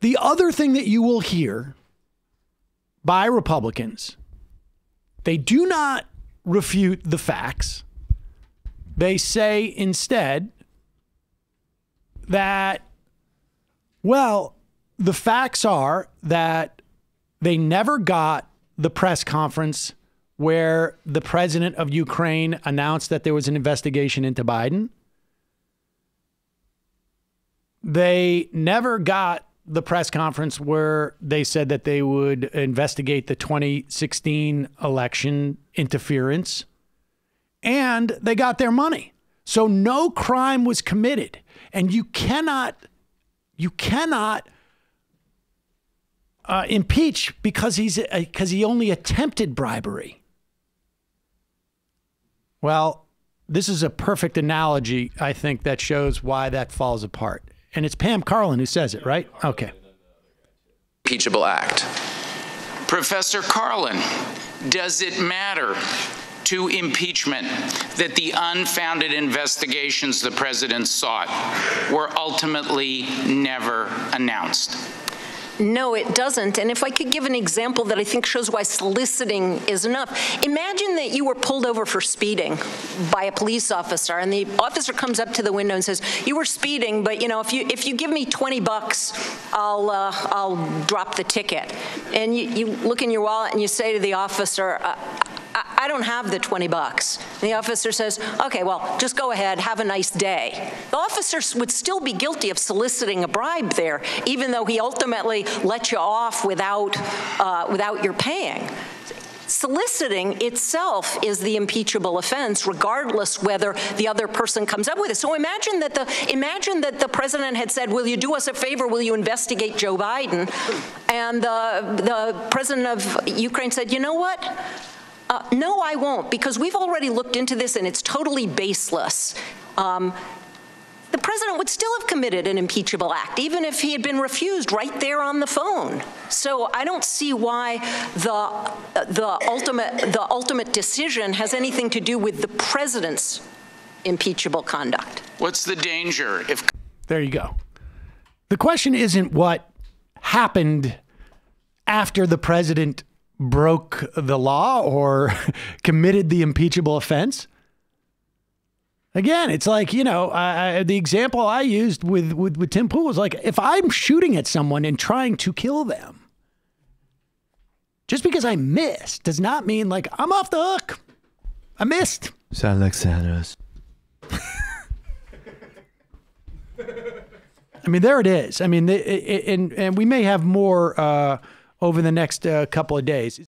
The other thing that you will hear by Republicans, they do not refute the facts. They say instead that, well, the facts are that they never got the press conference where the president of Ukraine announced that there was an investigation into Biden. They never got the press conference where they said that they would investigate the 2016 election interference, and they got their money. So no crime was committed, and you cannot impeach because he only attempted bribery. Well, this is a perfect analogy, I think, that shows why that falls apart. And it's Pam Karlan who says it, right? Okay. Impeachable act. Professor Karlan, does it matter to impeachment that the unfounded investigations the president sought were ultimately never announced? No, it doesn't. And if I could give an example that I think shows why soliciting is enough. Imagine that you were pulled over for speeding by a police officer, and the officer comes up to the window and says, "You were speeding, but if you give me $20, I'll drop the ticket." And you look in your wallet and you say to the officer, I don't have the $20. And the officer says, "Okay, well, just go ahead, have a nice day." The officer would still be guilty of soliciting a bribe there, even though he ultimately let you off without your paying. Soliciting itself is the impeachable offense, regardless whether the other person comes up with it. So imagine that the president had said, "Will you do us a favor? Will you investigate Joe Biden?" And the president of Ukraine said, "You know what? No, I won't, because we've already looked into this and it's totally baseless." The president would still have committed an impeachable act, even if he had been refused right there on the phone. So I don't see why the ultimate decision has anything to do with the president's impeachable conduct. What's the danger if... There you go. The question isn't what happened after the president broke the law or committed the impeachable offense. Again, it's like, the example I used with Tim Pool was like, if I'm shooting at someone and trying to kill them, just because I missed does not mean like I'm off the hook. I missed. Sound like Santos. I mean, there it is. I mean, and we may have more over the next couple of days.